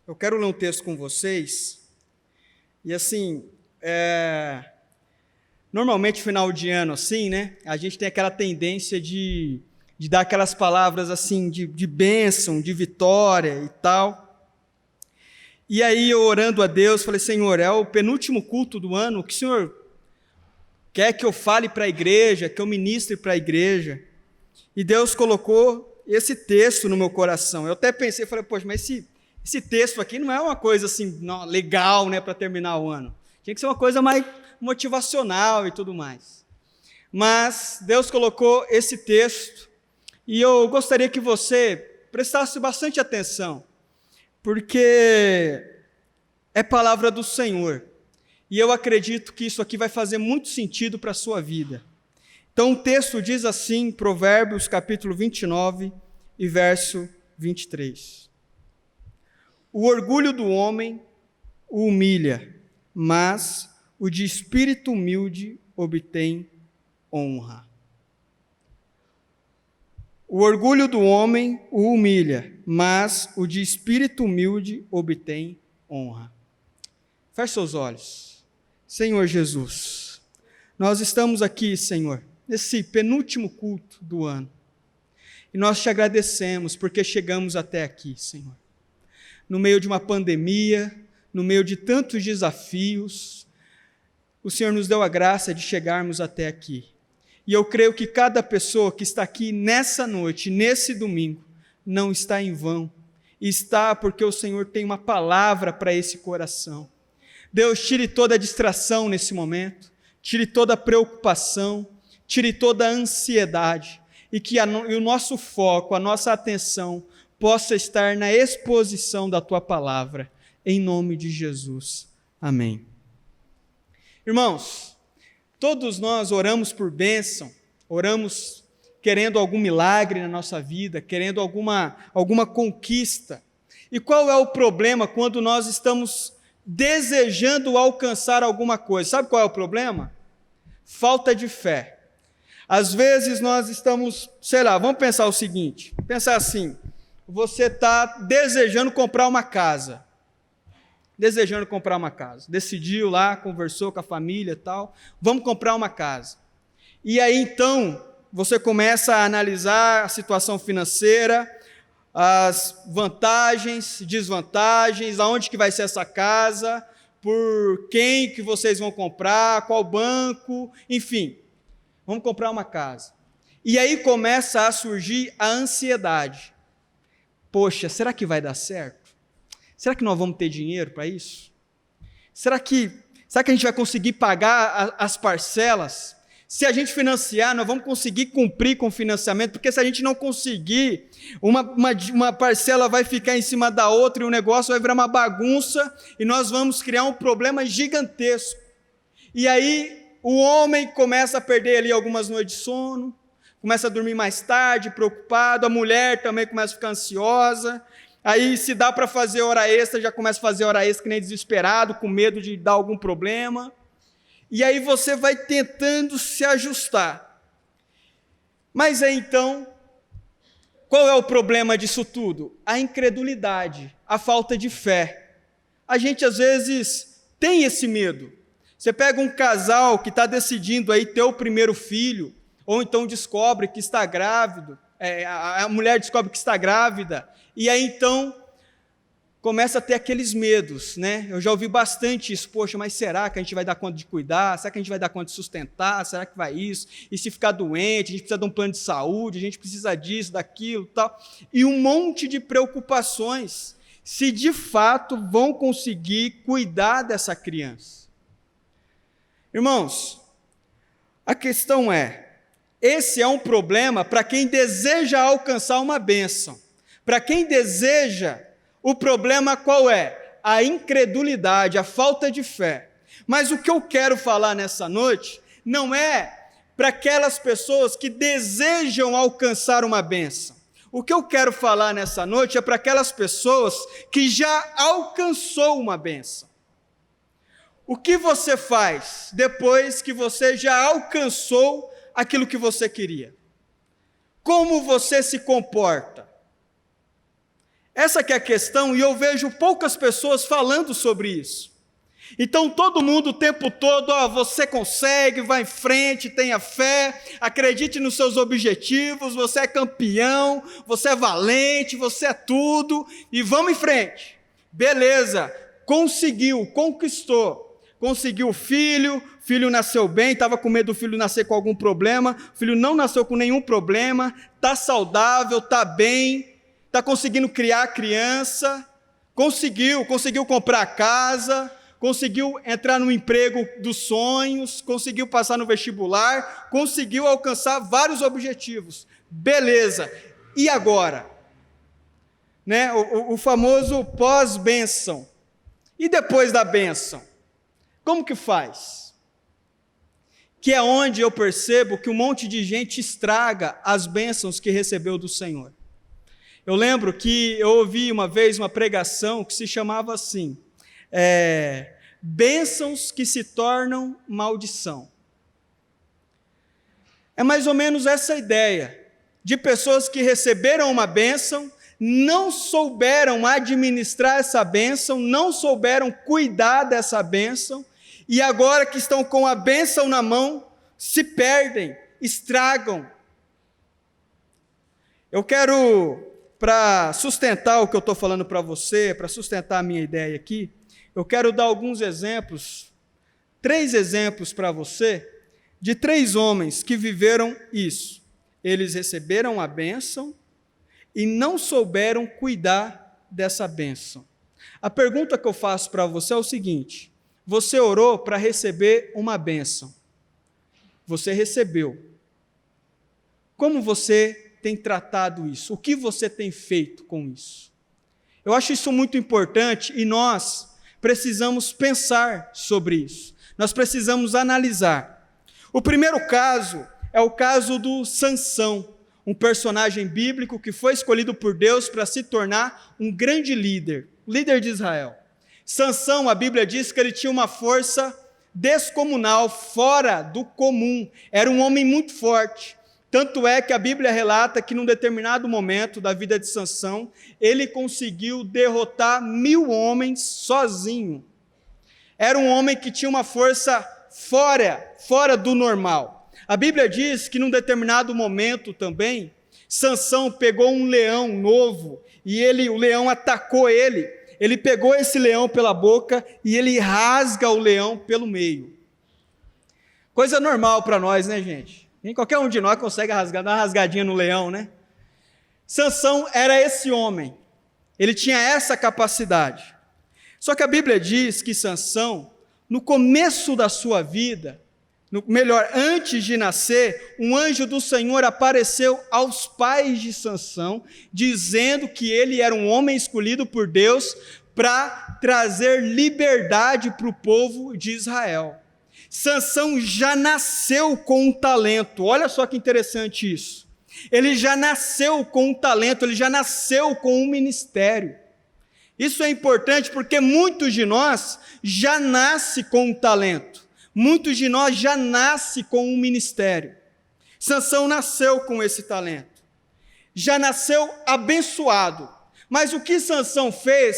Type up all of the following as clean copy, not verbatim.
Eu quero ler um texto com vocês, e assim, normalmente final de ano assim, né, a gente tem aquela tendência de dar aquelas palavras assim, de bênção, de vitória e tal. E aí eu orando a Deus, falei, Senhor, é o penúltimo culto do ano, o que o Senhor quer que eu fale para a igreja, que eu ministre para a igreja? E Deus colocou esse texto no meu coração. Eu até pensei, falei, poxa, mas esse texto aqui não é uma coisa assim legal, né, para terminar o ano. Tinha que ser uma coisa mais motivacional e tudo mais. Mas Deus colocou esse texto e eu gostaria que você prestasse bastante atenção, porque é palavra do Senhor. E eu acredito que isso aqui vai fazer muito sentido para a sua vida. Então o texto diz assim, Provérbios capítulo 29 e verso 23. O orgulho do homem o humilha, mas o de espírito humilde obtém honra. O orgulho do homem o humilha, mas o de espírito humilde obtém honra. Feche seus olhos. Senhor Jesus, nós estamos aqui, Senhor, nesse penúltimo culto do ano. E nós te agradecemos porque chegamos até aqui, Senhor. No meio de uma pandemia, no meio de tantos desafios, o Senhor nos deu a graça de chegarmos até aqui. E eu creio que cada pessoa que está aqui nessa noite, nesse domingo, não está em vão. Está porque o Senhor tem uma palavra para esse coração. Deus, tire toda a distração nesse momento, tire toda a preocupação, tire toda a ansiedade, e que o nosso foco, a nossa atenção, possa estar na exposição da Tua palavra, em nome de Jesus. Amém. Irmãos, todos nós oramos por bênção, oramos querendo algum milagre na nossa vida, querendo alguma conquista. E qual é o problema quando nós estamos desejando alcançar alguma coisa? Sabe qual é o problema? Falta de fé. Às vezes nós estamos, vamos pensar o seguinte, pensar assim, você está desejando comprar uma casa, decidiu lá, conversou com a família e tal, vamos comprar uma casa. E aí então, você começa a analisar a situação financeira, as vantagens, desvantagens, aonde que vai ser essa casa, por quem que vocês vão comprar, qual banco, enfim, vamos comprar uma casa. E aí começa a surgir a ansiedade. Poxa, será que vai dar certo? Será que nós vamos ter dinheiro para isso? Será que a gente vai conseguir pagar as parcelas? Se a gente financiar, nós vamos conseguir cumprir com o financiamento, porque se a gente não conseguir, uma parcela vai ficar em cima da outra e o negócio vai virar uma bagunça e nós vamos criar um problema gigantesco. E aí o homem começa a perder ali algumas noites de sono, começa a dormir mais tarde, preocupado, a mulher também começa a ficar ansiosa, aí se dá para fazer hora extra, já começa a fazer hora extra que nem desesperado, com medo de dar algum problema. E aí você vai tentando se ajustar. Mas aí então, qual é o problema disso tudo? A incredulidade, a falta de fé. A gente às vezes tem esse medo. Você pega um casal que está decidindo aí ter o primeiro filho, ou então descobre que está grávido, a mulher descobre que está grávida, e aí então começa a ter aqueles medos, né? Eu já ouvi bastante isso, poxa, mas será que a gente vai dar conta de cuidar? Será que a gente vai dar conta de sustentar? Será que vai isso? E se ficar doente, a gente precisa de um plano de saúde, a gente precisa disso, daquilo, tal. E um monte de preocupações, se de fato vão conseguir cuidar dessa criança. Irmãos, a questão esse é um problema para quem deseja alcançar uma bênção. Para quem deseja, o problema qual é? A incredulidade, a falta de fé. Mas o que eu quero falar nessa noite não é para aquelas pessoas que desejam alcançar uma bênção. O que eu quero falar nessa noite é para aquelas pessoas que já alcançou uma bênção. O que você faz depois que você já alcançou aquilo que você queria? Como você se comporta? Essa que é a questão, e eu vejo poucas pessoas falando sobre isso. Então todo mundo o tempo todo, você consegue, vai em frente, tenha fé, acredite nos seus objetivos, você é campeão, você é valente, você é tudo, e vamos em frente. Beleza, conseguiu, conquistou, conseguiu o filho nasceu bem, estava com medo do filho nascer com algum problema, o filho não nasceu com nenhum problema, está saudável, está bem, está conseguindo criar a criança, conseguiu comprar casa, conseguiu entrar no emprego dos sonhos, conseguiu passar no vestibular, conseguiu alcançar vários objetivos. Beleza, e agora? Né? O famoso pós-bênção. E depois da bênção? Como que faz? Que é onde eu percebo que um monte de gente estraga as bênçãos que recebeu do Senhor. Eu lembro que eu ouvi uma vez uma pregação que se chamava assim, bênçãos que se tornam maldição. É mais ou menos essa ideia, de pessoas que receberam uma bênção, não souberam administrar essa bênção, não souberam cuidar dessa bênção, e agora que estão com a bênção na mão, se perdem, estragam. Eu quero, para sustentar o que eu estou falando para você, para sustentar a minha ideia aqui, eu quero dar alguns exemplos, 3 exemplos para você, de 3 homens que viveram isso. Eles receberam a bênção e não souberam cuidar dessa bênção. A pergunta que eu faço para você é o seguinte: você orou para receber uma bênção. Você recebeu. Como você tem tratado isso? O que você tem feito com isso? Eu acho isso muito importante e nós precisamos pensar sobre isso. Nós precisamos analisar. O primeiro caso é o caso do Sansão, um personagem bíblico que foi escolhido por Deus para se tornar um grande líder de Israel. Sansão, a Bíblia diz que ele tinha uma força descomunal, fora do comum. Era um homem muito forte. Tanto é que a Bíblia relata que num determinado momento da vida de Sansão, ele conseguiu derrotar 1000 homens sozinho. Era um homem que tinha uma força fora do normal. A Bíblia diz que num determinado momento também, Sansão pegou um leão novo e o leão atacou ele. Ele pegou esse leão pela boca e ele rasga o leão pelo meio. Coisa normal para nós, né, gente? Nem qualquer um de nós consegue dar uma rasgadinha no leão, né? Sansão era esse homem. Ele tinha essa capacidade. Só que a Bíblia diz que Sansão, no começo da sua vida, antes de nascer, um anjo do Senhor apareceu aos pais de Sansão, dizendo que ele era um homem escolhido por Deus para trazer liberdade para o povo de Israel. Sansão já nasceu com um talento. Olha só que interessante isso. Ele já nasceu com um talento, ele já nasceu com um ministério. Isso é importante porque muitos de nós já nascem com um talento. Muitos de nós já nascem com um ministério. Sansão nasceu com esse talento. Já nasceu abençoado. Mas o que Sansão fez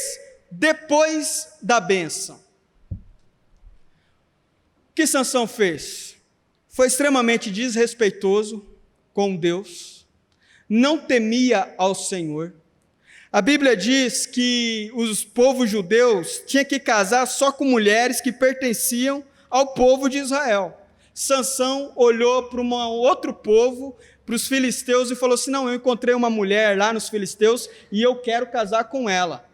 depois da bênção? O que Sansão fez? Foi extremamente desrespeitoso com Deus. Não temia ao Senhor. A Bíblia diz que os povos judeus tinham que casar só com mulheres que pertenciam ao povo de Israel. Sansão olhou para um outro povo, para os filisteus, e falou assim: não, eu encontrei uma mulher lá nos filisteus e eu quero casar com ela.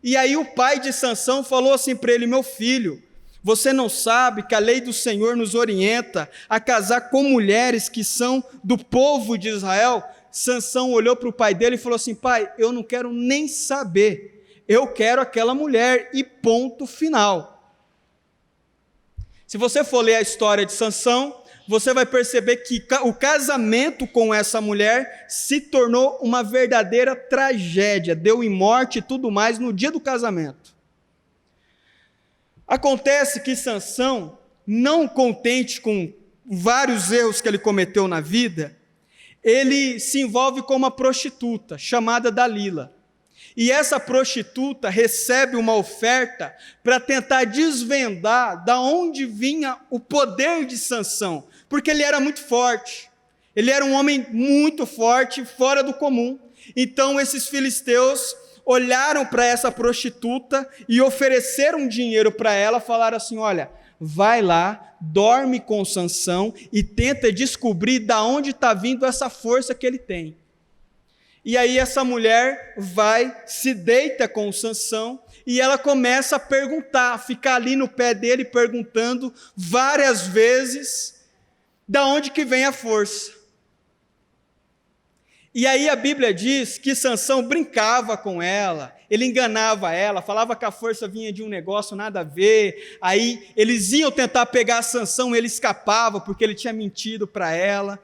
E aí o pai de Sansão falou assim para ele: meu filho, você não sabe que a lei do Senhor nos orienta a casar com mulheres que são do povo de Israel? Sansão olhou para o pai dele e falou assim: pai, eu não quero nem saber, eu quero aquela mulher, e ponto final. Se você for ler a história de Sansão, você vai perceber que o casamento com essa mulher se tornou uma verdadeira tragédia, deu em morte e tudo mais no dia do casamento. Acontece que Sansão, não contente com vários erros que ele cometeu na vida, ele se envolve com uma prostituta chamada Dalila. E essa prostituta recebe uma oferta para tentar desvendar da onde vinha o poder de Sansão, porque ele era muito forte. Ele era um homem muito forte, fora do comum. Então esses filisteus olharam para essa prostituta e ofereceram dinheiro para ela, falaram assim: olha, vai lá, dorme com Sansão e tenta descobrir da onde está vindo essa força que ele tem. E aí essa mulher vai, se deita com o Sansão e ela começa a perguntar, ficar ali no pé dele perguntando várias vezes da onde que vem a força. E aí a Bíblia diz que Sansão brincava com ela, ele enganava ela, falava que a força vinha de um negócio nada a ver, aí eles iam tentar pegar Sansão, ele escapava porque ele tinha mentido para ela.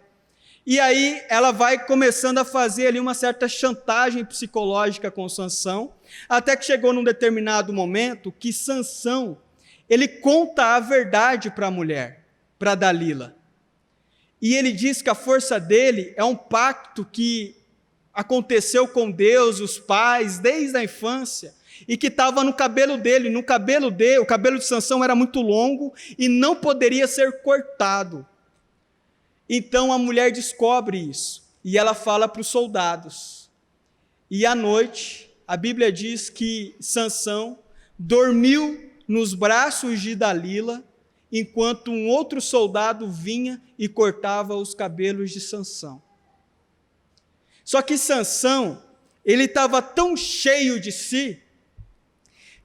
E aí ela vai começando a fazer ali uma certa chantagem psicológica com Sansão, até que chegou num determinado momento que Sansão, ele conta a verdade para a mulher, para Dalila. E ele diz que a força dele é um pacto que aconteceu com Deus, os pais, desde a infância, e que estava no cabelo dele. O cabelo de Sansão era muito longo e não poderia ser cortado. Então a mulher descobre isso, e ela fala para os soldados. E à noite, a Bíblia diz que Sansão dormiu nos braços de Dalila, enquanto um outro soldado vinha e cortava os cabelos de Sansão. Só que Sansão, ele estava tão cheio de si,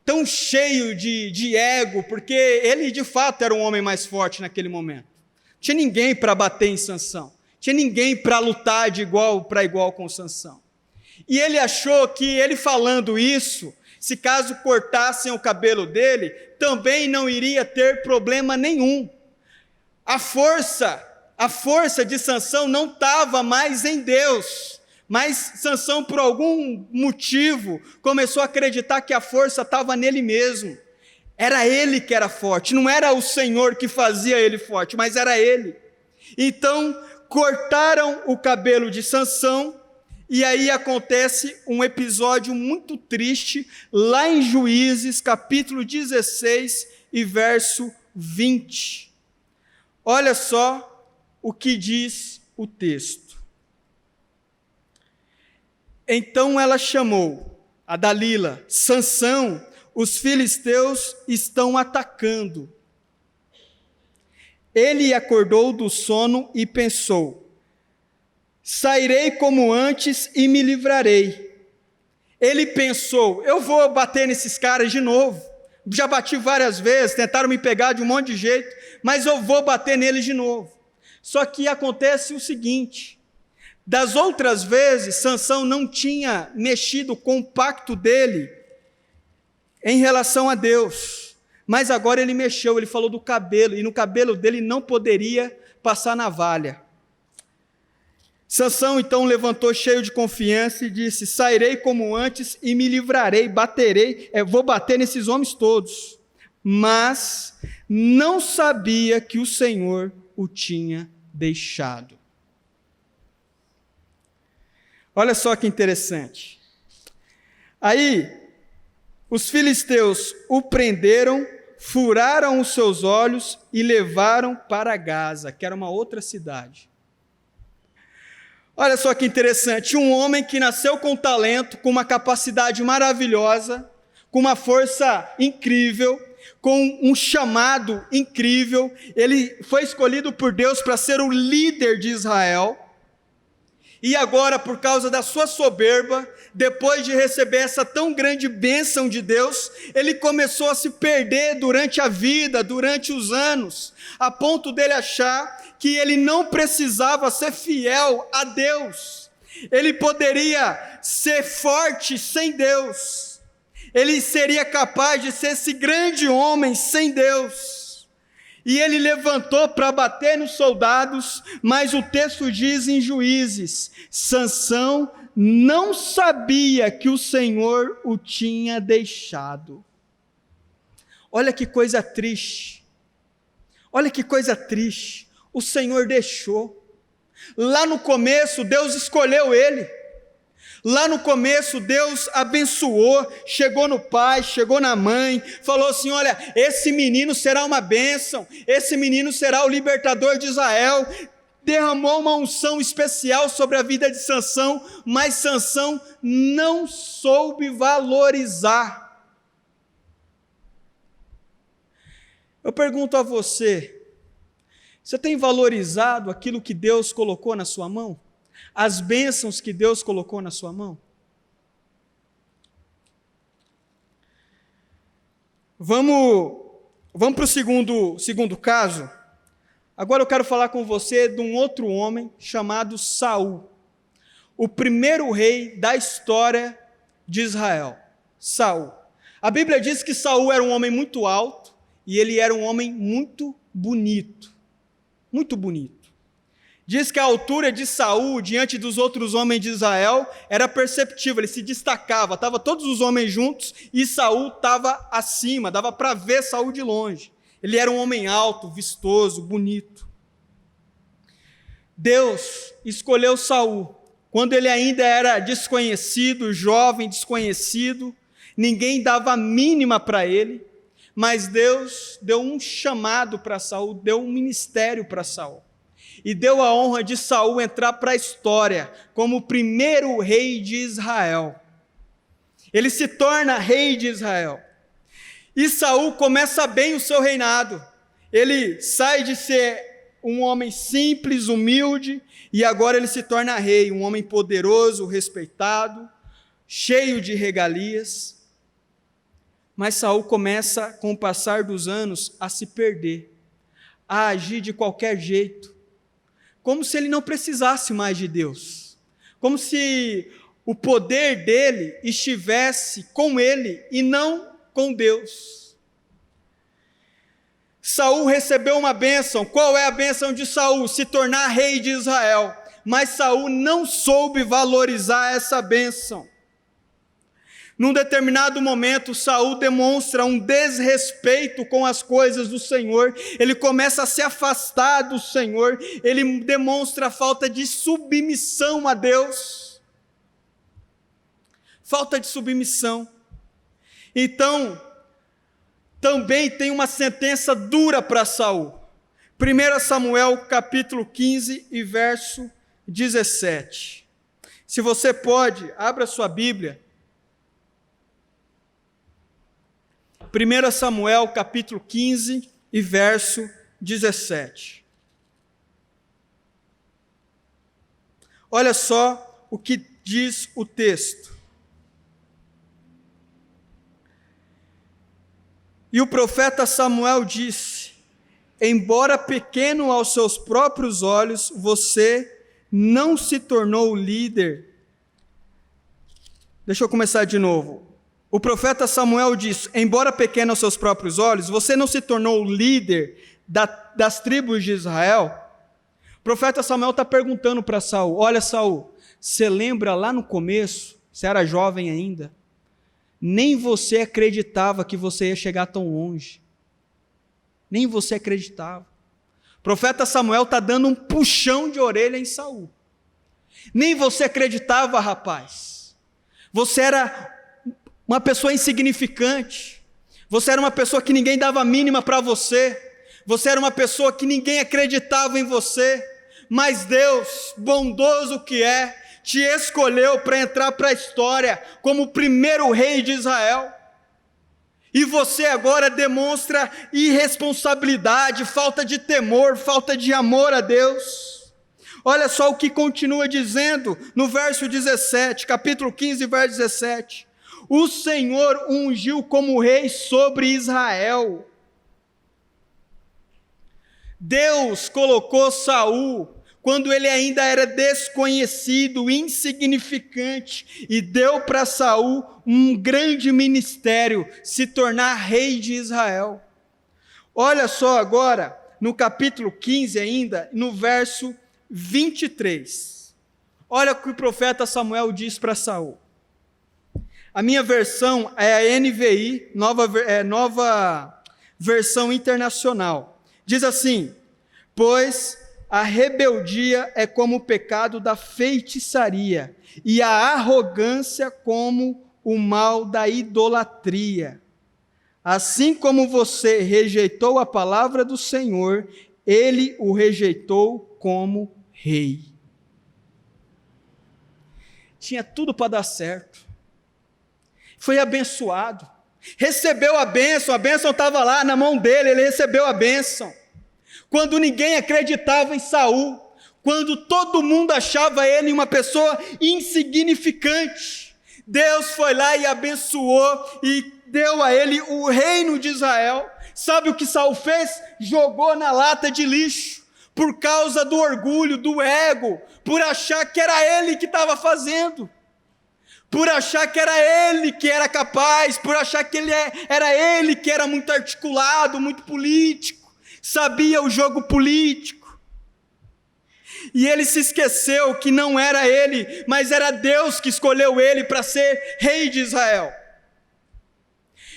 tão cheio de ego, porque ele de fato era um homem mais forte naquele momento. Não tinha ninguém para bater em Sansão, não tinha ninguém para lutar de igual para igual com Sansão. E ele achou que ele falando isso, se caso cortassem o cabelo dele, também não iria ter problema nenhum. A força de Sansão não estava mais em Deus, mas Sansão, por algum motivo, começou a acreditar que a força estava nele mesmo. Era ele que era forte, não era o Senhor que fazia ele forte, mas era ele. Então, cortaram o cabelo de Sansão, e aí acontece um episódio muito triste, lá em Juízes, capítulo 16 e verso 20. Olha só o que diz o texto. Então ela chamou a Dalila: Sansão, os filisteus estão atacando. Ele acordou do sono e pensou: sairei como antes e me livrarei. Ele pensou: eu vou bater nesses caras de novo. Já bati várias vezes, tentaram me pegar de um monte de jeito, mas eu vou bater neles de novo. Só que acontece o seguinte: das outras vezes, Sansão não tinha mexido com o pacto dele em relação a Deus, mas agora ele mexeu, ele falou do cabelo, e no cabelo dele não poderia passar navalha. Sansão então levantou cheio de confiança e disse: sairei como antes e me livrarei, vou bater nesses homens todos. Mas não sabia que o Senhor o tinha deixado. Olha só que interessante. Aí, os filisteus o prenderam, furaram os seus olhos e levaram para Gaza, que era uma outra cidade. Olha só que interessante, um homem que nasceu com talento, com uma capacidade maravilhosa, com uma força incrível, com um chamado incrível, ele foi escolhido por Deus para ser o líder de Israel. E agora, por causa da sua soberba, depois de receber essa tão grande bênção de Deus, ele começou a se perder durante a vida, durante os anos, a ponto dele achar que ele não precisava ser fiel a Deus. Ele poderia ser forte sem Deus. Ele seria capaz de ser esse grande homem sem Deus. E ele levantou para bater nos soldados, mas o texto diz em Juízes: Sansão não sabia que o Senhor o tinha deixado. Olha que coisa triste. Olha que coisa triste. O Senhor deixou. Lá no começo, Deus escolheu ele. Lá no começo, Deus abençoou, chegou no pai, chegou na mãe, falou assim: olha, esse menino será uma bênção, esse menino será o libertador de Israel. Derramou uma unção especial sobre a vida de Sansão, mas Sansão não soube valorizar. Eu pergunto a você, você tem valorizado aquilo que Deus colocou na sua mão? As bênçãos que Deus colocou na sua mão? Vamos para o segundo caso. Agora eu quero falar com você de um outro homem chamado Saul, o primeiro rei da história de Israel. Saul. A Bíblia diz que Saul era um homem muito alto e ele era um homem muito bonito. Muito bonito. Diz que a altura de Saul diante dos outros homens de Israel era perceptível, ele se destacava, estavam todos os homens juntos e Saul estava acima, dava para ver Saul de longe. Ele era um homem alto, vistoso, bonito. Deus escolheu Saul quando ele ainda era desconhecido, jovem, desconhecido, ninguém dava a mínima para ele, mas Deus deu um chamado para Saul, deu um ministério para Saul. E deu a honra de Saul entrar para a história como o primeiro rei de Israel. Ele se torna rei de Israel. E Saul começa bem o seu reinado. Ele sai de ser um homem simples, humilde, e agora ele se torna rei, um homem poderoso, respeitado, cheio de regalias. Mas Saul começa, com o passar dos anos, a se perder, a agir de qualquer jeito, como se ele não precisasse mais de Deus, como se o poder dele estivesse com ele e não com Deus. Saul recebeu uma bênção. Qual é a bênção de Saul? Se tornar rei de Israel. Mas Saul não soube valorizar essa bênção. Num determinado momento, Saul demonstra um desrespeito com as coisas do Senhor, ele começa a se afastar do Senhor, ele demonstra falta de submissão a Deus. Falta de submissão. Então, também tem uma sentença dura para Saul. 1 Samuel capítulo 15 e verso 17. Se você pode, abra sua Bíblia. 1 Samuel capítulo 15 e verso 17. Olha só o que diz o texto. E o profeta Samuel disse: embora pequeno aos seus próprios olhos, você não se tornou líder. Deixa eu começar de novo. O profeta Samuel diz: embora pequeno aos seus próprios olhos, você não se tornou líder das tribos de Israel? O profeta Samuel está perguntando para Saul: olha, Saul, você lembra lá no começo, você era jovem ainda, nem você acreditava que você ia chegar tão longe. Nem você acreditava. O profeta Samuel está dando um puxão de orelha em Saul. Nem você acreditava, rapaz. Você era uma pessoa insignificante, você era uma pessoa que ninguém dava mínima para você, você era uma pessoa que ninguém acreditava em você, mas Deus, bondoso que é, te escolheu para entrar para a história como o primeiro rei de Israel, e você agora demonstra irresponsabilidade, falta de temor, falta de amor a Deus. Olha só o que continua dizendo no verso 17, capítulo 15, verso 17. O Senhor ungiu como rei sobre Israel. Deus colocou Saul quando ele ainda era desconhecido, insignificante, e deu para Saul um grande ministério, se tornar rei de Israel. Olha só agora, no capítulo 15 ainda, no verso 23. Olha o que o profeta Samuel diz para Saul. A minha versão é a NVI, nova versão internacional. Diz assim: pois a rebeldia é como o pecado da feitiçaria, e a arrogância como o mal da idolatria. Assim como você rejeitou a palavra do Senhor, ele o rejeitou como rei. Tinha tudo para dar certo. Foi abençoado. Recebeu a bênção estava lá na mão dele, ele recebeu a bênção. Quando ninguém acreditava em Saul, quando todo mundo achava ele uma pessoa insignificante, Deus foi lá e abençoou e deu a ele o reino de Israel. Sabe o que Saul fez? Jogou na lata de lixo, por causa do orgulho, do ego, por achar que era ele que estava fazendo, por achar que era ele que era capaz, por achar que era ele que era muito articulado, muito político, sabia o jogo político. E ele se esqueceu que não era ele, mas era Deus que escolheu ele para ser rei de Israel.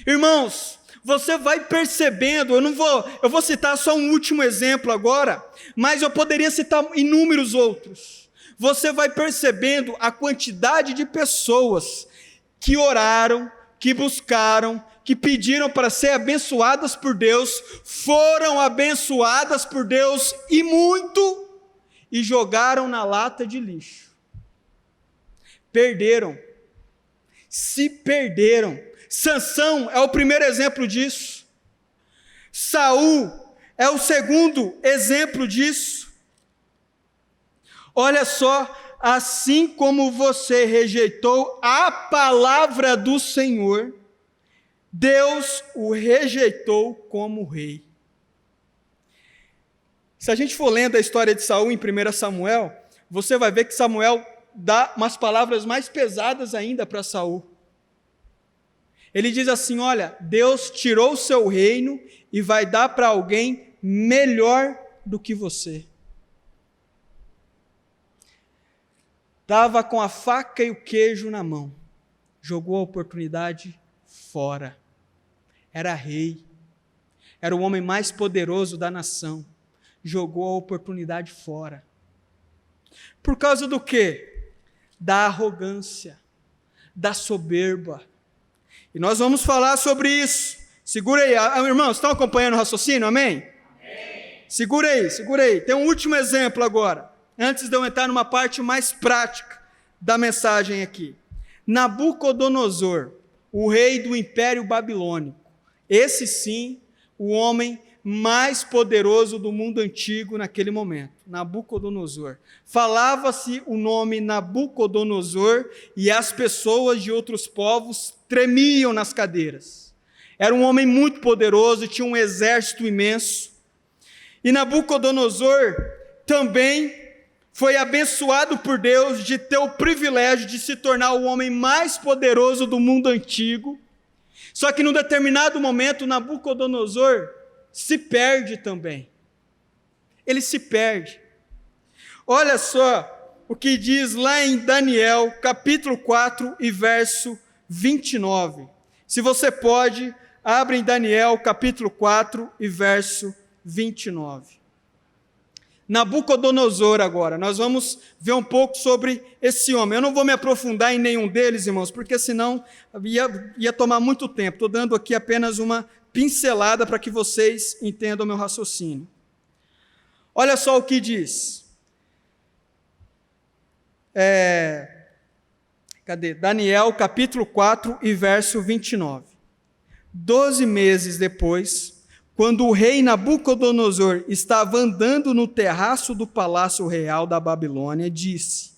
Irmãos, você vai percebendo, eu vou citar só um último exemplo agora, mas eu poderia citar inúmeros outros. Você vai percebendo a quantidade de pessoas que oraram, que buscaram, que pediram para ser abençoadas por Deus, foram abençoadas por Deus e muito, e jogaram na lata de lixo. Perderam, se perderam. Sansão é o primeiro exemplo disso. Saul é o segundo exemplo disso. Olha só, assim como você rejeitou a palavra do Senhor, Deus o rejeitou como rei. Se a gente for lendo a história de Saul em 1 Samuel, você vai ver que Samuel dá umas palavras mais pesadas ainda para Saul. Ele diz assim: olha, Deus tirou o seu reino e vai dar para alguém melhor do que você. Estava com a faca e o queijo na mão, jogou a oportunidade fora. Era rei, era o homem mais poderoso da nação, jogou a oportunidade fora. Por causa do quê? Da arrogância, da soberba. E nós vamos falar sobre isso. Segura aí, irmãos, estão acompanhando o raciocínio, amém? Amém. Segura aí. Tem um último exemplo agora, antes de eu entrar numa parte mais prática da mensagem aqui. Nabucodonosor, o rei do Império Babilônico. Esse sim, o homem mais poderoso do mundo antigo naquele momento. Nabucodonosor. Falava-se o nome Nabucodonosor e as pessoas de outros povos tremiam nas cadeiras. Era um homem muito poderoso, tinha um exército imenso. E Nabucodonosor também foi abençoado por Deus de ter o privilégio de se tornar o homem mais poderoso do mundo antigo. Só que num determinado momento, Nabucodonosor se perde também. Ele se perde. Olha só o que diz lá em Daniel, capítulo 4 e verso 29. Se você pode, abre em Daniel, capítulo 4 e verso 29. Nabucodonosor agora, nós vamos ver um pouco sobre esse homem. Eu não vou me aprofundar em nenhum deles, irmãos, porque senão ia tomar muito tempo. Estou dando aqui apenas uma pincelada para que vocês entendam o meu raciocínio. Olha só o que diz. Daniel, capítulo 4 e verso 29. 12 meses depois, quando o rei Nabucodonosor estava andando no terraço do palácio real da Babilônia, disse: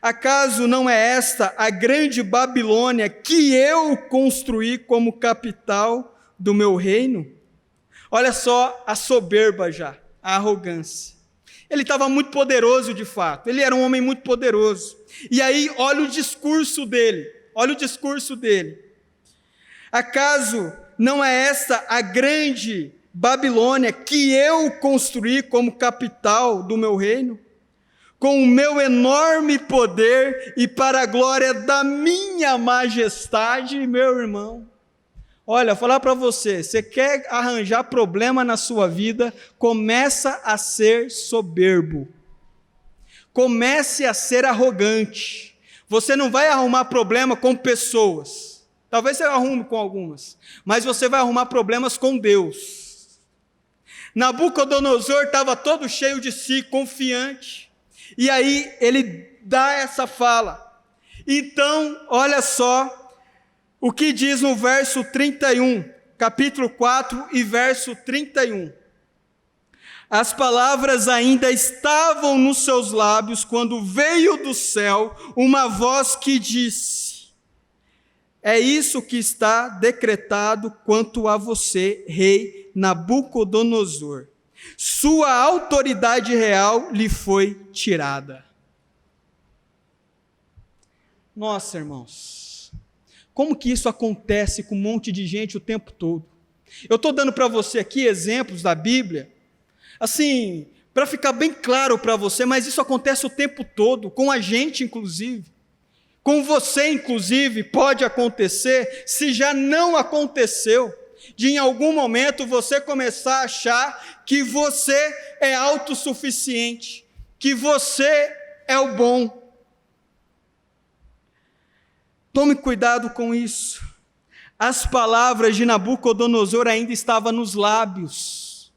acaso não é esta a grande Babilônia que eu construí como capital do meu reino? Olha só a soberba já, a arrogância. Ele estava muito poderoso de fato, ele era um homem muito poderoso. E aí, olha o discurso dele. Acaso não é esta a grande Babilônia que eu construí como capital do meu reino? Com o meu enorme poder e para a glória da minha majestade, meu irmão. Olha, falar para você, você quer arranjar problema na sua vida, começa a ser soberbo. Comece a ser arrogante. Você não vai arrumar problema com pessoas. Talvez você arrume com algumas, mas você vai arrumar problemas com Deus. Nabucodonosor estava todo cheio de si, confiante. E aí ele dá essa fala. Então, olha só o que diz no verso 31, capítulo 4 e verso 31. As palavras ainda estavam nos seus lábios quando veio do céu uma voz que disse: é isso que está decretado quanto a você, rei Nabucodonosor. Sua autoridade real lhe foi tirada. Nossa, irmãos, como que isso acontece com um monte de gente o tempo todo? Eu estou dando para você aqui exemplos da Bíblia, assim, para ficar bem claro para você, mas isso acontece o tempo todo, com a gente inclusive, com você inclusive, pode acontecer, se já não aconteceu, de em algum momento você começar a achar que você é autossuficiente, que você é o bom. Tome cuidado com isso. As palavras de Nabucodonosor ainda estavam nos lábios.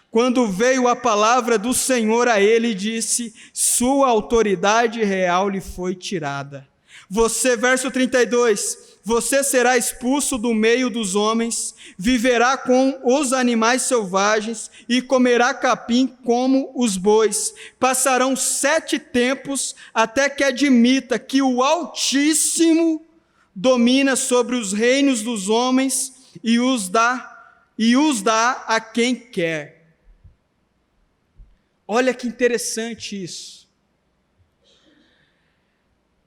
Quando veio a palavra do Senhor a ele, disse: sua autoridade real lhe foi tirada. Você, verso 32, você será expulso do meio dos homens, viverá com os animais selvagens e comerá capim como os bois. Passarão 7 tempos até que admita que o Altíssimo domina sobre os reinos dos homens e os dá a quem quer. Olha que interessante isso.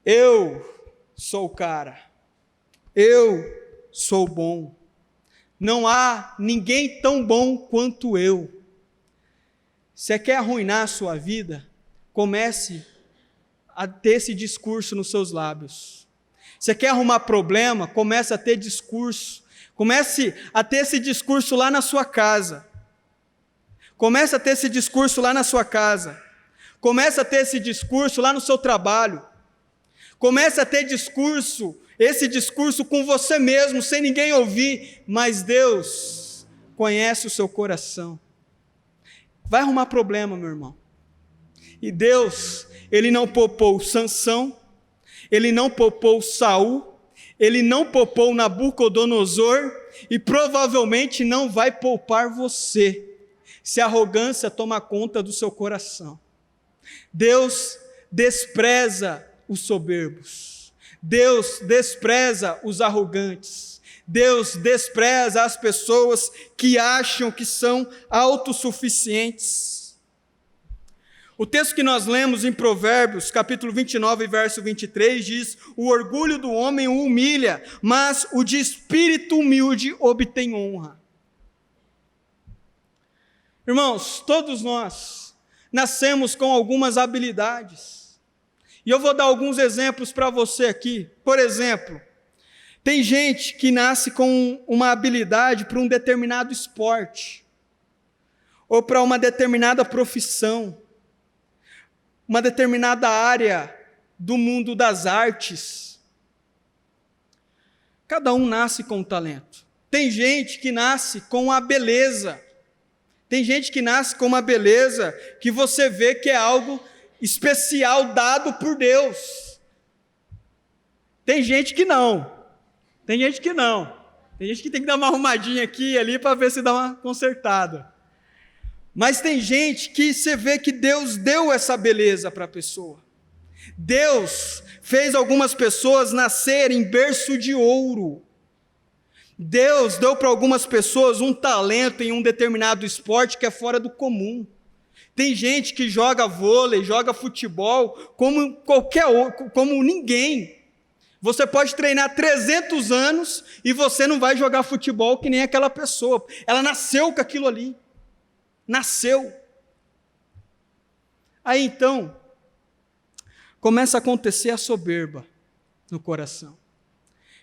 Eu sou o cara. Eu sou bom. Não há ninguém tão bom quanto eu. Você quer arruinar a sua vida? Comece a ter esse discurso nos seus lábios. Você quer arrumar problema? Comece a ter discurso. Comece a ter esse discurso lá na sua casa. Comece a ter esse discurso lá na sua casa. Comece a ter esse discurso lá no seu trabalho. Comece a ter esse discurso com você mesmo, sem ninguém ouvir, mas Deus conhece o seu coração. Vai arrumar problema, meu irmão. E Deus, Ele não poupou Sansão, Ele não poupou Saul, Ele não poupou Nabucodonosor, e provavelmente não vai poupar você, se a arrogância tomar conta do seu coração. Deus despreza os soberbos. Deus despreza os arrogantes. Deus despreza as pessoas que acham que são autossuficientes. O texto que nós lemos em Provérbios, capítulo 29, verso 23, diz: o orgulho do homem o humilha, mas o de espírito humilde obtém honra. Irmãos, todos nós nascemos com algumas habilidades. E eu vou dar alguns exemplos para você aqui. Por exemplo, tem gente que nasce com uma habilidade para um determinado esporte, ou para uma determinada profissão, uma determinada área do mundo das artes. Cada um nasce com um talento. Tem gente que nasce com a beleza. Tem gente que nasce com uma beleza que você vê que é algo especial dado por Deus. Tem gente que não. Tem gente que não. Tem gente que tem que dar uma arrumadinha aqui e ali para ver se dá uma consertada. Mas tem gente que você vê que Deus deu essa beleza para a pessoa. Deus fez algumas pessoas nascerem em berço de ouro. Deus deu para algumas pessoas um talento em um determinado esporte que é fora do comum. Tem gente que joga vôlei, joga futebol como qualquer outro, como ninguém. Você pode treinar 300 anos e você não vai jogar futebol que nem aquela pessoa. Ela nasceu com aquilo ali. Nasceu. Aí então, começa a acontecer a soberba no coração.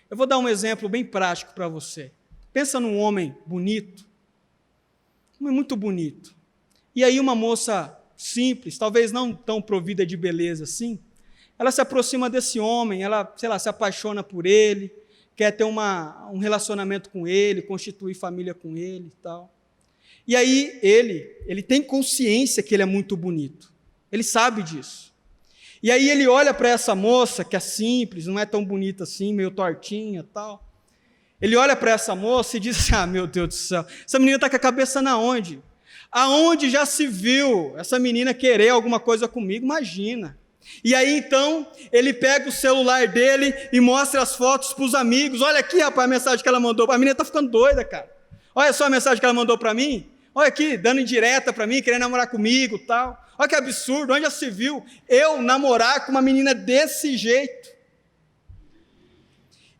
Eu vou dar um exemplo bem prático para você. Pensa num homem bonito, um homem muito bonito. E aí uma moça simples, talvez não tão provida de beleza assim, ela se aproxima desse homem, ela, sei lá, se apaixona por ele, quer ter um relacionamento com ele, constituir família com ele e tal. E aí ele tem consciência que ele é muito bonito, ele sabe disso. E aí ele olha para essa moça, que é simples, não é tão bonita assim, meio tortinha e tal. Ele olha para essa moça e diz assim, meu Deus do céu, essa menina está com a cabeça na onde? Aonde já se viu essa menina querer alguma coisa comigo? Imagina. E aí então, ele pega o celular dele e mostra as fotos para os amigos. Olha aqui, rapaz, a mensagem que ela mandou. A menina está ficando doida, cara. Olha só a mensagem que ela mandou para mim. Olha aqui, dando indireta para mim, querendo namorar comigo e tal. Olha que absurdo, onde já se viu eu namorar com uma menina desse jeito?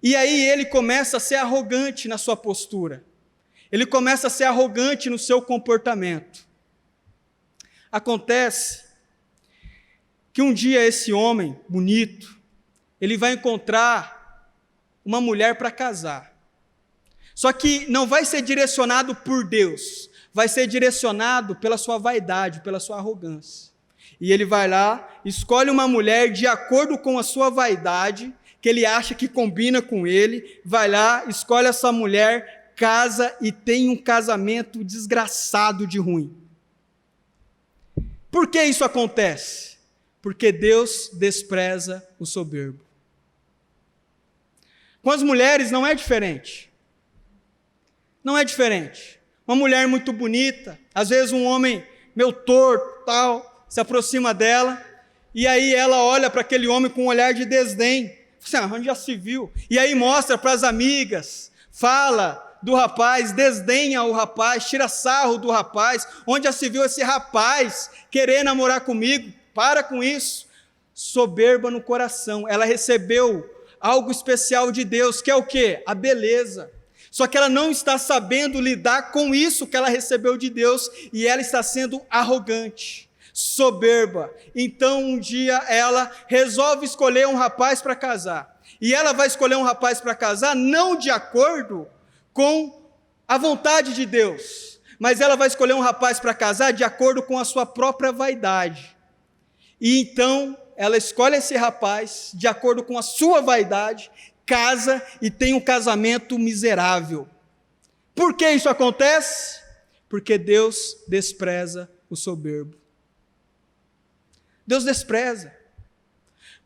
E aí ele começa a ser arrogante na sua postura. Ele começa a ser arrogante no seu comportamento. Acontece que um dia esse homem bonito, ele vai encontrar uma mulher para casar. Só que não vai ser direcionado por Deus, vai ser direcionado pela sua vaidade, pela sua arrogância. E ele vai lá, escolhe uma mulher de acordo com a sua vaidade, que ele acha que combina com ele, vai lá, escolhe essa mulher, casa e tem um casamento desgraçado de ruim. Por que isso acontece? Porque Deus despreza o soberbo. Com as mulheres não é diferente. Não é diferente. Uma mulher muito bonita, às vezes um homem meio torto, tal, se aproxima dela, e aí ela olha para aquele homem com um olhar de desdém. Assim, onde já se viu? E aí mostra para as amigas, fala do rapaz, desdenha o rapaz, tira sarro do rapaz, onde já se viu esse rapaz querer namorar comigo? Para com isso. Soberba no coração. Ela recebeu algo especial de Deus, que é o quê? A beleza. Só que ela não está sabendo lidar com isso que ela recebeu de Deus, e ela está sendo arrogante, soberba. Então um dia ela resolve escolher um rapaz para casar, e ela vai escolher um rapaz para casar não de acordo com a vontade de Deus, mas ela vai escolher um rapaz para casar de acordo com a sua própria vaidade. E então ela escolhe esse rapaz de acordo com a sua vaidade, casa e tem um casamento miserável. Por que isso acontece? Porque Deus despreza o soberbo. Deus despreza.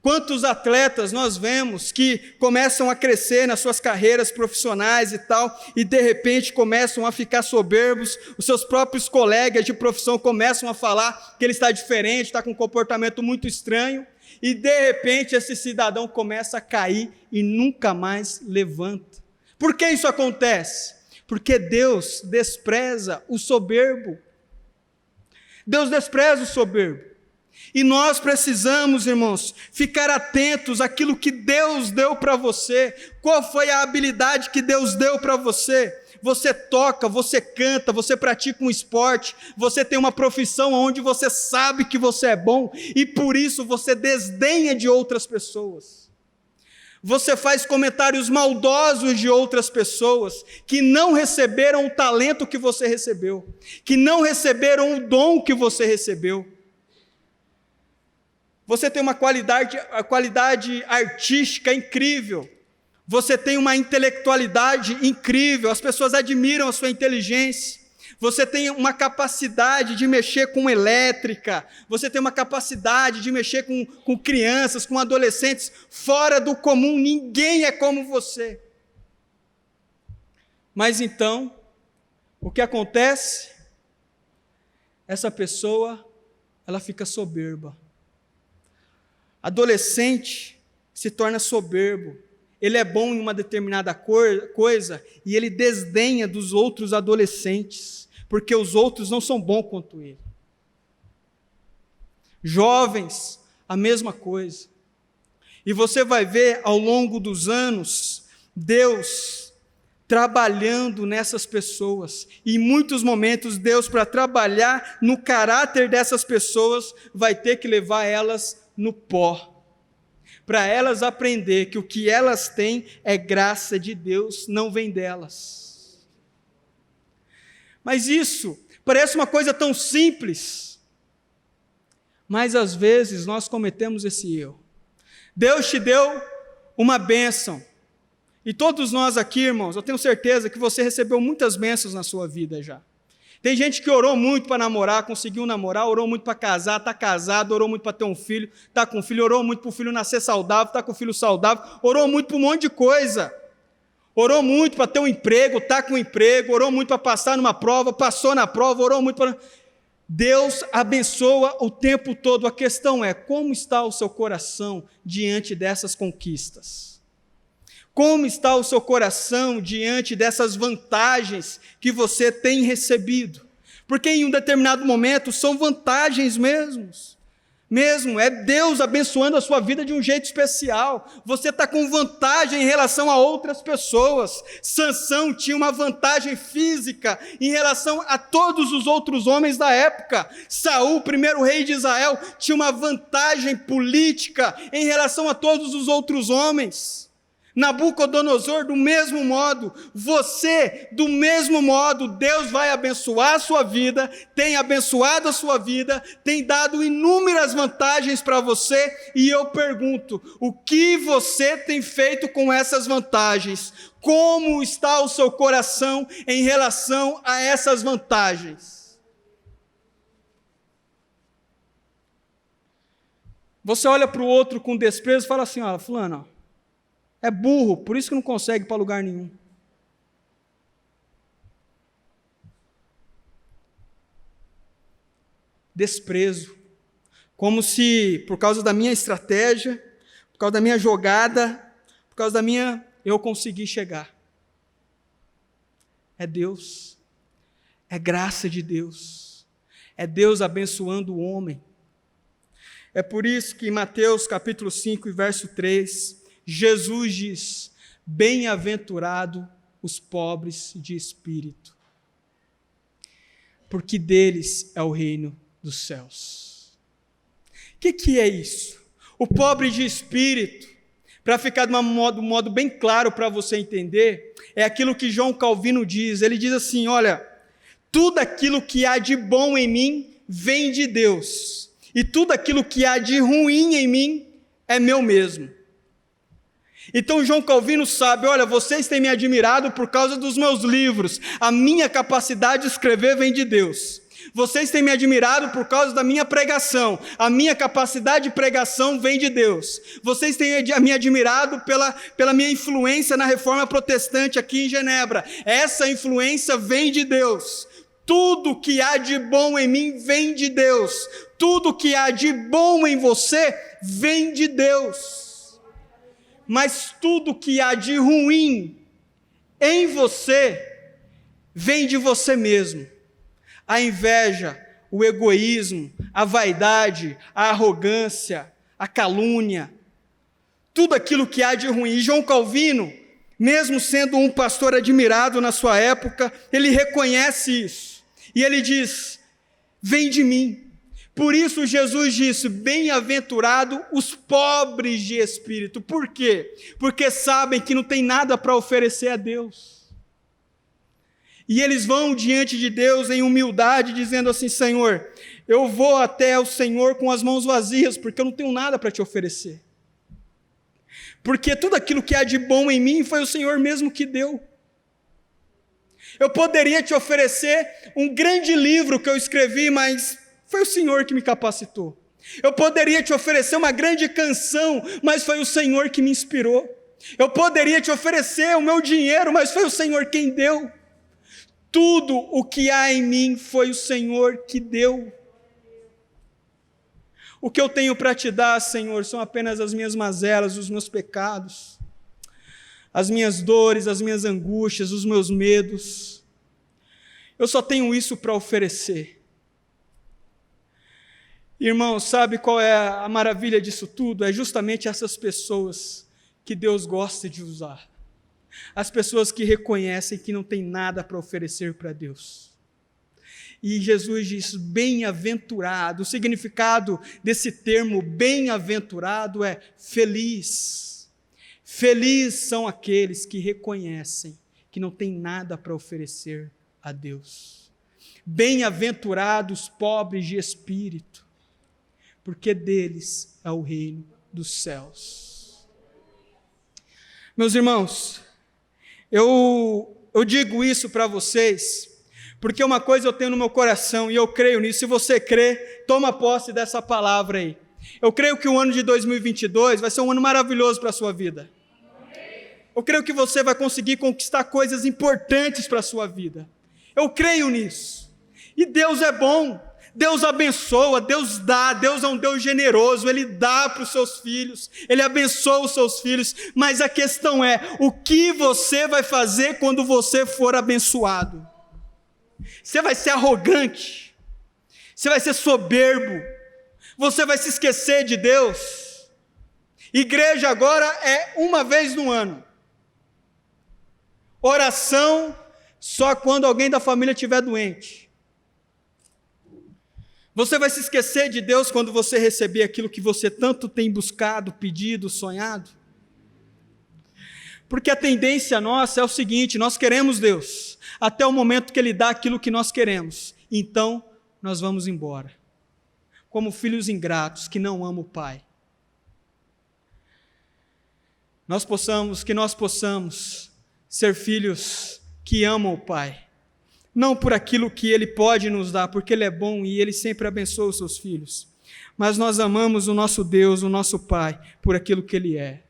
Quantos atletas nós vemos que começam a crescer nas suas carreiras profissionais e tal, e de repente começam a ficar soberbos, os seus próprios colegas de profissão começam a falar que ele está diferente, está com um comportamento muito estranho, e de repente esse cidadão começa a cair e nunca mais levanta. Por que isso acontece? Porque Deus despreza o soberbo. Deus despreza o soberbo. E nós precisamos, irmãos, ficar atentos àquilo que Deus deu para você. Qual foi a habilidade que Deus deu para você? Você toca, você canta, você pratica um esporte, você tem uma profissão onde você sabe que você é bom e por isso você desdenha de outras pessoas. Você faz comentários maldosos de outras pessoas que não receberam o talento que você recebeu, que não receberam o dom que você recebeu. Você tem uma qualidade artística incrível. Você tem uma intelectualidade incrível, as pessoas admiram a sua inteligência. Você tem uma capacidade de mexer com elétrica, você tem uma capacidade de mexer com crianças, com adolescentes, fora do comum, ninguém é como você. Mas então, o que acontece? Essa pessoa, ela fica soberba. Adolescente se torna soberbo. Ele é bom em uma determinada coisa e ele desdenha dos outros adolescentes, porque os outros não são bons quanto ele. Jovens, a mesma coisa. E você vai ver ao longo dos anos, Deus trabalhando nessas pessoas. E em muitos momentos, Deus, para trabalhar no caráter dessas pessoas, vai ter que levar elas no pó. Para elas aprender que o que elas têm é graça de Deus, não vem delas. Mas isso parece uma coisa tão simples, mas às vezes nós cometemos esse erro. Deus te deu uma bênção, e todos nós aqui, irmãos, eu tenho certeza que você recebeu muitas bênçãos na sua vida já. Tem gente que orou muito para namorar, conseguiu namorar, orou muito para casar, está casado, orou muito para ter um filho, está com filho, orou muito para o filho nascer saudável, está com o filho saudável, orou muito para um monte de coisa. Orou muito para ter um emprego, está com um emprego, orou muito para passar numa prova, passou na prova, orou muito para... Deus abençoa o tempo todo. A questão é, como está o seu coração diante dessas conquistas? Como está o seu coração diante dessas vantagens que você tem recebido? Porque em um determinado momento são vantagens mesmo, é Deus abençoando a sua vida de um jeito especial. Você está com vantagem em relação a outras pessoas. Sansão tinha uma vantagem física em relação a todos os outros homens da época. Saul, o primeiro rei de Israel, tinha uma vantagem política em relação a todos os outros homens. Nabucodonosor, do mesmo modo, você, do mesmo modo, Deus vai abençoar a sua vida, tem abençoado a sua vida, tem dado inúmeras vantagens para você, e eu pergunto, o que você tem feito com essas vantagens? Como está o seu coração em relação a essas vantagens? Você olha para o outro com desprezo e fala assim, ó, fulano, ó, é burro, por isso que não consegue ir para lugar nenhum. Desprezo. Como se, por causa da minha estratégia, por causa da minha jogada, por causa da minha... eu consegui chegar. É Deus. É graça de Deus. É Deus abençoando o homem. É por isso que em Mateus capítulo 5 e verso 3... Jesus diz, bem-aventurado os pobres de espírito, porque deles é o reino dos céus. O que é isso? O pobre de espírito, para ficar de um modo bem claro para você entender, é aquilo que João Calvino diz. Ele diz assim, olha, tudo aquilo que há de bom em mim vem de Deus, e tudo aquilo que há de ruim em mim é meu mesmo. Então João Calvino sabe, olha, vocês têm me admirado por causa dos meus livros, a minha capacidade de escrever vem de Deus. Vocês têm me admirado por causa da minha pregação, a minha capacidade de pregação vem de Deus. Vocês têm me admirado pela minha influência na Reforma Protestante aqui em Genebra, essa influência vem de Deus. Tudo que há de bom em mim vem de Deus, tudo que há de bom em você vem de Deus. Mas tudo que há de ruim em você, vem de você mesmo. A inveja, o egoísmo, a vaidade, a arrogância, a calúnia, tudo aquilo que há de ruim. E João Calvino, mesmo sendo um pastor admirado na sua época, ele reconhece isso. E ele diz, vem de mim. Por isso Jesus disse, bem-aventurado os pobres de espírito. Por quê? Porque sabem que não tem nada para oferecer a Deus. E eles vão diante de Deus em humildade, dizendo assim, Senhor, eu vou até o Senhor com as mãos vazias, porque eu não tenho nada para te oferecer. Porque tudo aquilo que há de bom em mim foi o Senhor mesmo que deu. Eu poderia te oferecer um grande livro que eu escrevi, mas foi o Senhor que me capacitou. Eu poderia te oferecer uma grande canção, mas foi o Senhor que me inspirou. Eu poderia te oferecer o meu dinheiro, mas foi o Senhor quem deu. Tudo o que há em mim foi o Senhor que deu. O que eu tenho para te dar, Senhor, são apenas as minhas mazelas, os meus pecados, as minhas dores, as minhas angústias, os meus medos. Eu só tenho isso para oferecer. Irmão, sabe qual é a maravilha disso tudo? É justamente essas pessoas que Deus gosta de usar. As pessoas que reconhecem que não tem nada para oferecer para Deus. E Jesus diz, bem-aventurado. O significado desse termo bem-aventurado é feliz. Felizes são aqueles que reconhecem que não tem nada para oferecer a Deus. Bem-aventurados pobres de espírito, porque deles é o reino dos céus. Meus irmãos, eu digo isso para vocês, porque uma coisa eu tenho no meu coração, e eu creio nisso. Se você crê, toma posse dessa palavra aí. Eu creio que o ano de 2022 vai ser um ano maravilhoso para a sua vida. Eu creio que você vai conseguir conquistar coisas importantes para a sua vida. Eu creio nisso. E Deus é bom, Deus abençoa, Deus dá, Deus é um Deus generoso, Ele dá para os seus filhos, Ele abençoa os seus filhos, mas a questão é, o que você vai fazer quando você for abençoado? Você vai ser arrogante? Você vai ser soberbo? Você vai se esquecer de Deus? Igreja agora é uma vez no ano. Oração só quando alguém da família estiver doente. Você vai se esquecer de Deus quando você receber aquilo que você tanto tem buscado, pedido, sonhado? Porque a tendência nossa é o seguinte: nós queremos Deus, até o momento que Ele dá aquilo que nós queremos, então nós vamos embora, como filhos ingratos que não amam o Pai. Que nós possamos ser filhos que amam o Pai, não por aquilo que Ele pode nos dar, porque Ele é bom e Ele sempre abençoa os seus filhos, mas nós amamos o nosso Deus, o nosso Pai, por aquilo que Ele é.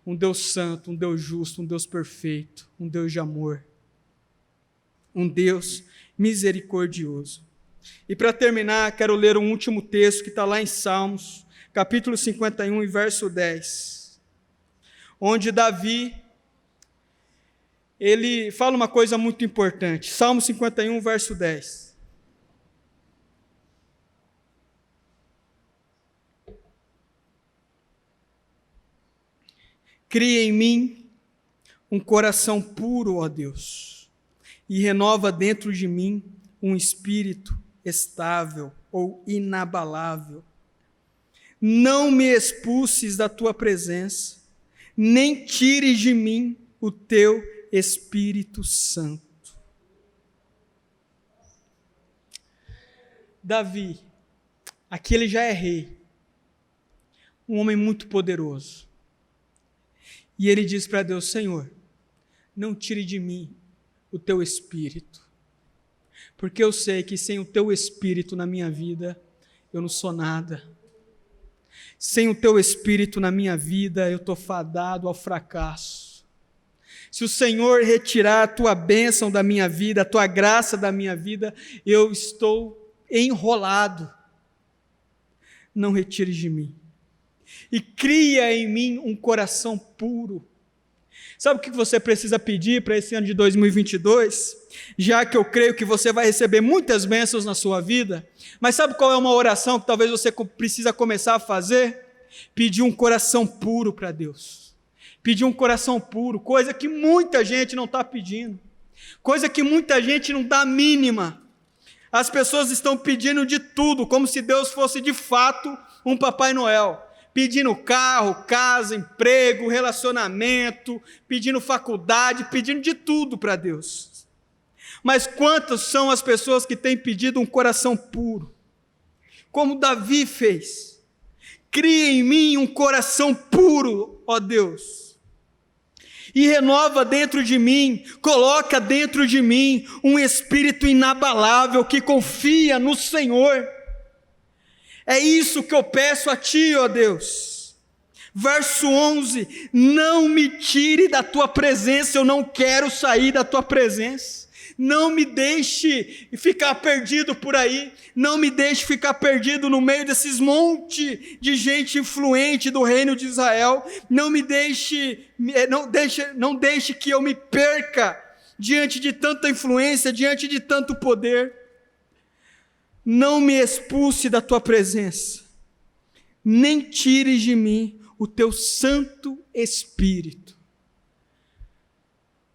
Um Deus santo, um Deus justo, um Deus perfeito, um Deus de amor, um Deus misericordioso. E para terminar, quero ler um último texto que está lá em Salmos, capítulo 51 e verso 10, onde Davi, ele fala uma coisa muito importante. Salmo 51, verso 10. Cria em mim um coração puro, ó Deus, e renova dentro de mim um espírito estável ou inabalável. Não me expulses da tua presença, nem tires de mim o teu Espírito Santo. Davi, aqui ele já é rei, um homem muito poderoso, e ele diz para Deus: Senhor, não tire de mim o teu Espírito, porque eu sei que sem o teu Espírito na minha vida, eu não sou nada. Sem o teu Espírito na minha vida, eu estou fadado ao fracasso. Se o Senhor retirar a tua bênção da minha vida, a tua graça da minha vida, eu estou enrolado. Não retires de mim. E cria em mim um coração puro. Sabe o que você precisa pedir para esse ano de 2022? Já que eu creio que você vai receber muitas bênçãos na sua vida, mas sabe qual é uma oração que talvez você precisa começar a fazer? Pedir um coração puro para Deus. Pedir um coração puro, coisa que muita gente não está pedindo, coisa que muita gente não dá a mínima. As pessoas estão pedindo de tudo, como se Deus fosse de fato um Papai Noel, pedindo carro, casa, emprego, relacionamento, pedindo faculdade, pedindo de tudo para Deus. Mas quantas são as pessoas que têm pedido um coração puro, como Davi fez? Cria em mim um coração puro, ó Deus, e renova dentro de mim, coloca dentro de mim um espírito inabalável que confia no Senhor. É isso que eu peço a Ti, ó Deus. Verso 11, não me tire da Tua presença, eu não quero sair da Tua presença. Não me deixe ficar perdido por aí, não me deixe ficar perdido no meio desses monte de gente influente do reino de Israel, não deixe que eu me perca diante de tanta influência, diante de tanto poder. Não me expulse da tua presença, nem tires de mim o teu Santo Espírito.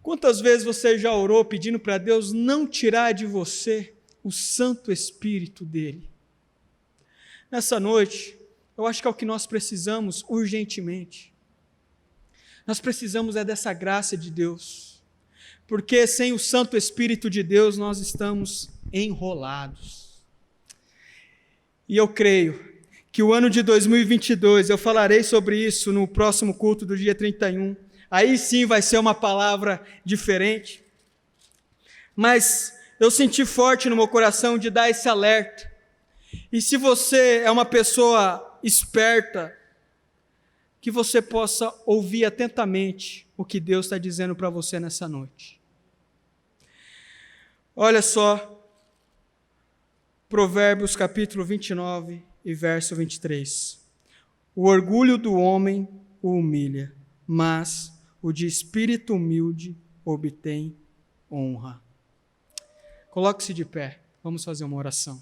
Quantas vezes você já orou pedindo para Deus não tirar de você o Santo Espírito dele? Nessa noite, eu acho que é o que nós precisamos urgentemente. Nós precisamos dessa graça de Deus, porque sem o Santo Espírito de Deus nós estamos enrolados. E eu creio que o ano de 2022, eu falarei sobre isso no próximo culto do dia 31, aí sim vai ser uma palavra diferente, mas eu senti forte no meu coração de dar esse alerta. E se você é uma pessoa esperta, que você possa ouvir atentamente o que Deus está dizendo para você nessa noite. Olha só, Provérbios capítulo 29 e verso 23. O orgulho do homem o humilha, mas o de espírito humilde obtém honra. Coloque-se de pé, vamos fazer uma oração.